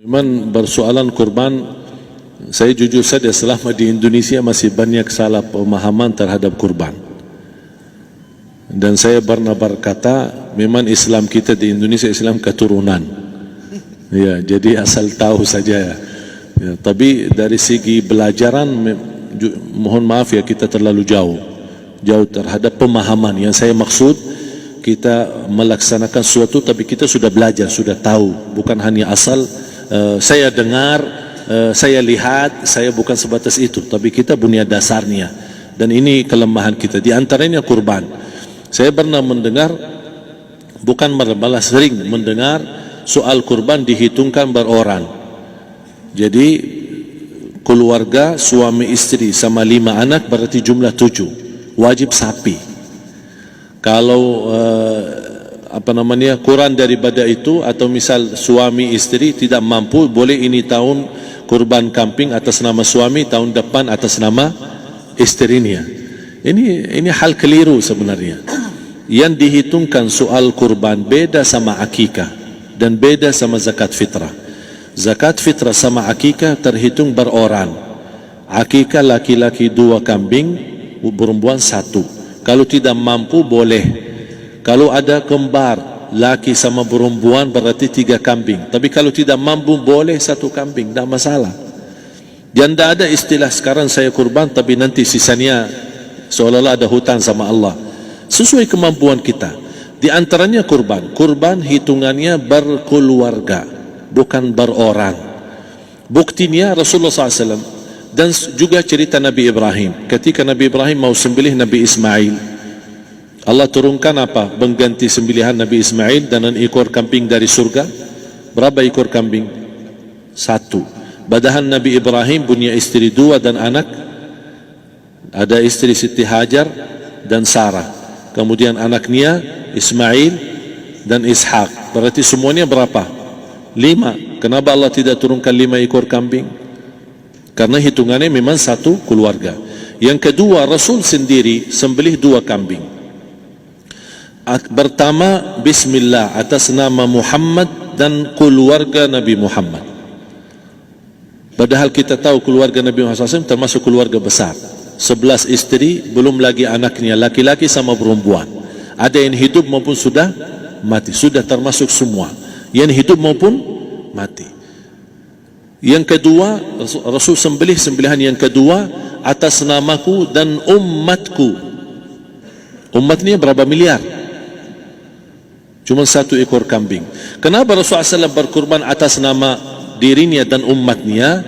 Memang bersoalan kurban, saya jujur saja selama di Indonesia masih banyak salah pemahaman terhadap kurban. Dan saya pernah berkata, memang Islam kita di Indonesia Islam keturunan. Ya, jadi asal tahu saja. Ya, tapi dari segi belajaran, mohon maaf ya kita terlalu jauh terhadap pemahaman. Yang saya maksud, kita melaksanakan sesuatu tapi kita sudah belajar, sudah tahu, bukan hanya asal saya dengar, saya lihat, saya bukan sebatas itu, tapi kita punya dasarnya. Dan ini kelemahan kita, di antaranya kurban. Saya pernah mendengar, bukan malah sering mendengar soal kurban dihitungkan beroran. Jadi keluarga suami istri sama 5 anak berarti jumlah 7, wajib sapi. Kalau kurang daripada itu, atau misal suami istri tidak mampu, boleh ini tahun kurban kambing atas nama suami, tahun depan atas nama istrinya. Ini hal keliru sebenarnya. Yang dihitungkan soal kurban beda sama akikah dan beda sama zakat fitrah. Zakat fitrah sama akikah terhitung beroran. Akikah laki-laki 2 kambing, perempuan 1. Kalau tidak mampu boleh. Kalau ada kembar laki sama perempuan berarti 3 kambing. Tapi kalau tidak mampu boleh 1 kambing, tidak masalah. Dan tidak ada istilah sekarang saya kurban tapi nanti sisanya seolah-olah ada hutang sama Allah. Sesuai kemampuan kita. Di antaranya kurban. Kurban hitungannya berkeluarga, bukan beroran. Buktinya Rasulullah SAW dan juga cerita Nabi Ibrahim. Ketika Nabi Ibrahim mau sembelih Nabi Ismail, Allah turunkan apa? Mengganti sembelihan Nabi Ismail dengan ekor kambing dari surga. Berapa ekor kambing? 1. Padahal Nabi Ibrahim punya istri 2 dan anak. Ada istri Siti Hajar dan Sarah. Kemudian anaknya Ismail dan Ishak. Berarti semuanya berapa? 5. Kenapa Allah tidak turunkan 5 ekor kambing? Karena hitungannya memang 1 keluarga. Yang kedua, Rasul sendiri sembelih 2 kambing. Pertama, Bismillah atas nama Muhammad dan keluarga Nabi Muhammad. Padahal kita tahu keluarga Nabi Muhammad SAW termasuk keluarga besar. 11 istri, belum lagi anaknya, laki-laki sama perempuan. Ada yang hidup maupun sudah mati. Sudah termasuk semua. Yang hidup maupun mati. Yang kedua, Rasul sembelihan yang kedua atas namaku dan umatku. Umat ini berapa miliar? Cuma 1 ekor kambing. Kenapa Rasulullah SAW berkurban atas nama dirinya dan umatnya?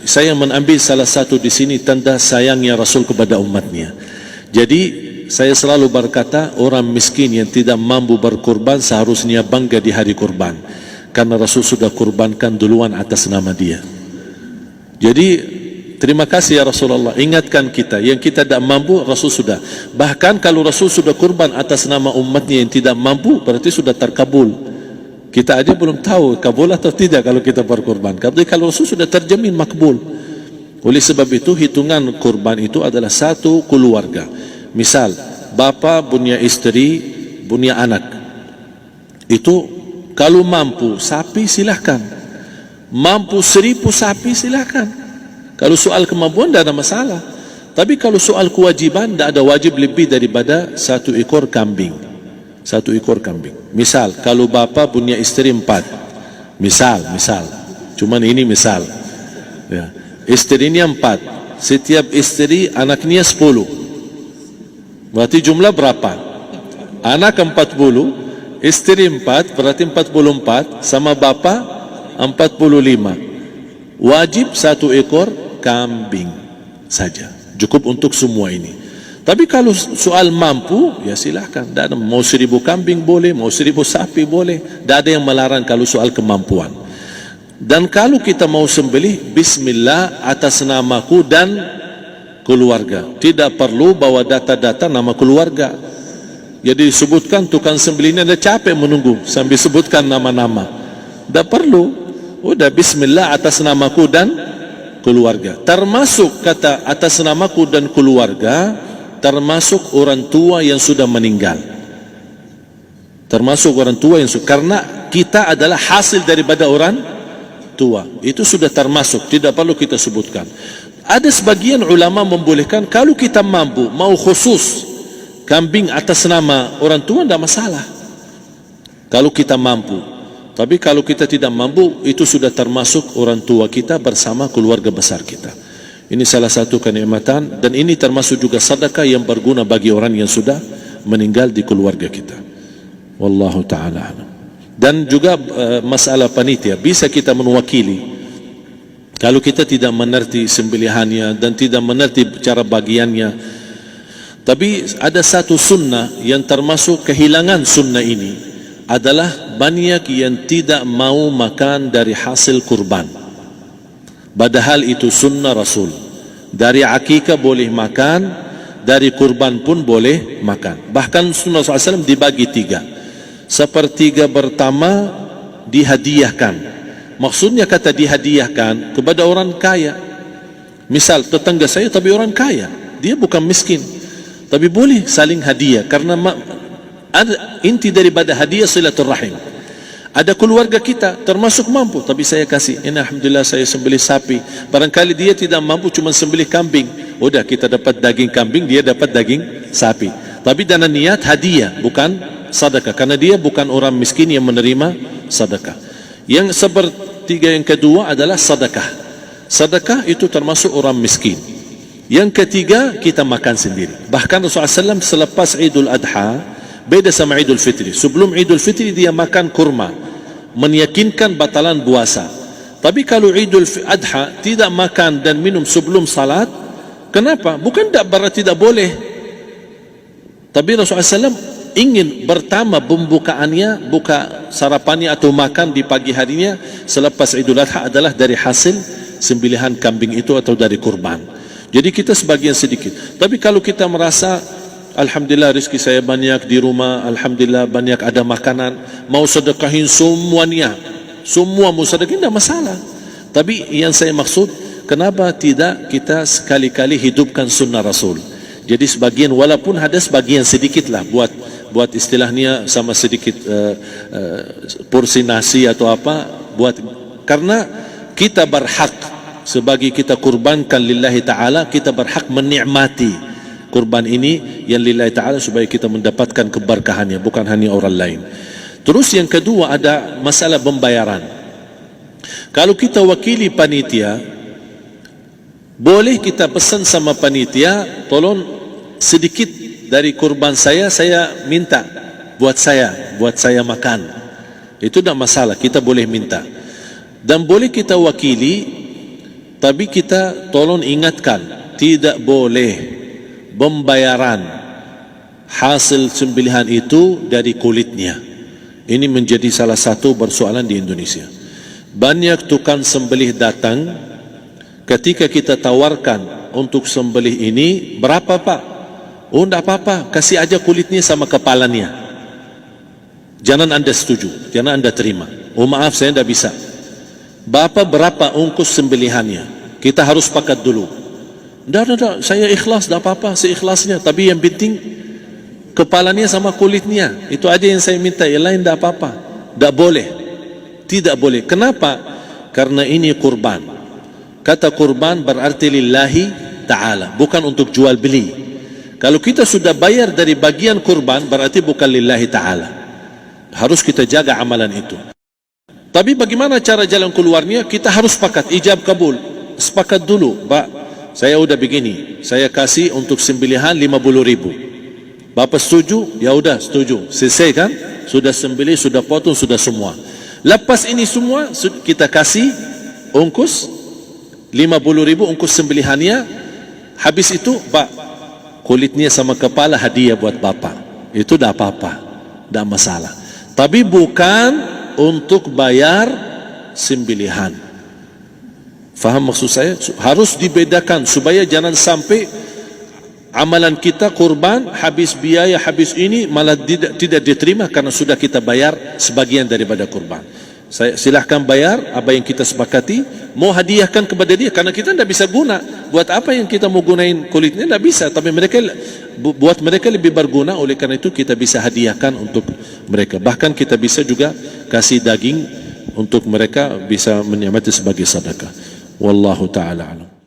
Saya mengambil salah satu di sini tanda sayangnya Rasul kepada umatnya. Jadi saya selalu berkata, orang miskin yang tidak mampu berkurban seharusnya bangga di hari kurban, karena Rasul sudah kurbankan duluan atas nama dia. Jadi terima kasih ya Rasulullah, ingatkan kita. Yang kita tidak mampu, Rasul sudah. Bahkan kalau Rasul sudah kurban atas nama umatnya yang tidak mampu, berarti sudah terkabul. Kita aja belum tahu kabul atau tidak kalau kita berkurban. Tapi kalau Rasul sudah terjamin makbul. Oleh sebab itu, hitungan kurban itu adalah 1 keluarga. Misal, bapa punya istri, punya anak. Itu kalau mampu sapi silahkan. Mampu 1000 sapi silahkan. Kalau soal kemampuan tidak ada masalah. Tapi kalau soal kewajiban, tidak ada wajib lebih daripada 1 ekor kambing. 1 ekor kambing. Misal, kalau bapa punya istri 4. Misal. Cuman ini misal. Ya. Istrinya 4. Setiap istri anaknya 10. Berarti jumlah berapa? Anak 40, istri 4, berarti 44, sama bapa 45. Wajib 1 ekor kambing saja, cukup untuk semua ini. Tapi kalau soal mampu, ya silahkan. Mau 1000 kambing boleh, mau 1000 sapi boleh. Tidak ada yang melarang kalau soal kemampuan. Dan kalau kita mau sembelih, Bismillah atas namaku dan keluarga. Tidak perlu bawa data-data nama keluarga. Jadi disebutkan tukang sembelihnya, ada capek menunggu sambil sebutkan nama-nama. Tidak perlu. Udah Bismillah atas namaku dan keluarga. Termasuk kata atas namaku dan keluarga, termasuk orang tua yang sudah meninggal. Termasuk orang tua yang sudah, karena kita adalah hasil daripada orang tua. Itu sudah termasuk, tidak perlu kita sebutkan. Ada sebagian ulama membolehkan kalau kita mampu, mau khusus kambing atas nama orang tua, tidak masalah kalau kita mampu. Tapi kalau kita tidak mampu, itu sudah termasuk orang tua kita bersama keluarga besar kita. Ini salah satu kenikmatan, dan ini termasuk juga sedekah yang berguna bagi orang yang sudah meninggal di keluarga kita. Wallahu ta'ala a'lam. Dan juga masalah panitia, bisa kita mewakili. Kalau kita tidak mengerti sembelihannya dan tidak mengerti cara bagiannya. Tapi ada satu sunnah yang termasuk kehilangan sunnah ini, adalah banyak yang tidak mau makan dari hasil kurban. Padahal itu sunnah Rasul. Dari akikah boleh makan, dari kurban pun boleh makan. Bahkan sunnah SAW dibagi 3. Sepertiga pertama dihadiahkan. Maksudnya kata dihadiahkan kepada orang kaya. Misal tetangga saya tapi orang kaya, dia bukan miskin, tapi boleh saling hadiah. Karena inti daripada hadiah silaturrahim. Ada keluarga kita termasuk mampu, tapi saya kasih, ini alhamdulillah saya sembelih sapi. Barangkali dia tidak mampu, cuma sembelih kambing. Udah, kita dapat daging kambing, dia dapat daging sapi. Tapi dengan niat hadiah, bukan sedekah, karena dia bukan orang miskin yang menerima sedekah. Yang sepertiga yang kedua adalah sedekah. Sedekah itu termasuk orang miskin. Yang ketiga, kita makan sendiri. Bahkan Rasulullah SAW selepas Idul Adha, beda sama Idul Fitri. Sebelum Idul Fitri dia makan kurma, meyakinkan batalan puasa. Tapi kalau Idul Adha tidak makan dan minum sebelum salat, kenapa? Bukan berarti tidak boleh. Tapi Rasulullah SAW ingin pertama pembukaannya, buka sarapannya atau makan di pagi harinya selepas Idul Adha adalah dari hasil sembelihan kambing itu atau dari kurban. Jadi kita sebagian sedikit. Tapi kalau kita merasa alhamdulillah rezeki saya banyak di rumah, alhamdulillah banyak ada makanan, mau sedekahin semuanya, semua mau sedekahin, tidak masalah. Tapi yang saya maksud, kenapa tidak kita sekali-kali hidupkan sunnah Rasul? Jadi sebagian, walaupun ada sebagian sedikit lah, buat istilahnya sama sedikit porsi nasi atau apa, karena kita berhak sebagai kita kurbankan lillahi ta'ala, kita berhak menikmati kurban ini yang lillahi ta'ala supaya kita mendapatkan keberkahannya, bukan hanya orang lain. Terus yang kedua ada masalah pembayaran. Kalau kita wakili panitia, boleh kita pesan sama panitia, tolong sedikit dari kurban saya minta buat saya makan. Itu tidak masalah, kita boleh minta. Dan boleh kita wakili, tapi kita tolong ingatkan, tidak boleh pembayaran hasil sembelihan itu dari kulitnya. Ini menjadi salah satu persoalan di Indonesia. Banyak tukang sembelih datang, ketika kita tawarkan untuk sembelih ini, berapa pak? Oh tidak apa-apa, kasih aja kulitnya sama kepalanya. Jangan anda setuju, jangan anda terima. Oh maaf, saya tidak bisa. Bapak berapa ongkos sembelihannya? Kita harus sepakat dulu. Tidak, saya ikhlas, tidak apa-apa, seikhlasnya. Tapi yang penting kepalanya sama kulitnya. Itu aja yang saya minta, yang lain tidak apa-apa. Tidak boleh. Tidak boleh. Kenapa? Karena ini kurban. Kata kurban berarti lillahi ta'ala, bukan untuk jual beli. Kalau kita sudah bayar dari bagian kurban, berarti bukan lillahi ta'ala. Harus kita jaga amalan itu. Tapi bagaimana cara jalan keluarnya? Kita harus sepakat, ijab kabul. Sepakat dulu, Pak, saya udah begini, saya kasih untuk sembelihan 50.000. Bapak setuju? Ya udah setuju. Selesai kan? Sudah sembelih, sudah potong, sudah semua. Lepas ini semua kita kasih ongkos 50.000 ongkos sembelihannya. Habis itu, Pak, kulitnya sama kepala hadiah buat bapak. Itu tidak apa-apa, tidak masalah. Tapi bukan untuk bayar sembelihan. Faham maksud saya? Harus dibedakan supaya jangan sampai amalan kita kurban habis biaya, habis ini malah tidak diterima karena sudah kita bayar sebagian daripada kurban. Saya silahkan bayar apa yang kita sepakati, mau hadiahkan kepada dia karena kita tidak bisa guna. Buat apa yang kita mau gunain kulitnya? Tidak bisa. Tapi mereka, buat mereka lebih berguna, oleh karena itu kita bisa hadiahkan untuk mereka. Bahkan kita bisa juga kasih daging untuk mereka bisa menikmati sebagai sedekah. Wallahu taala alam.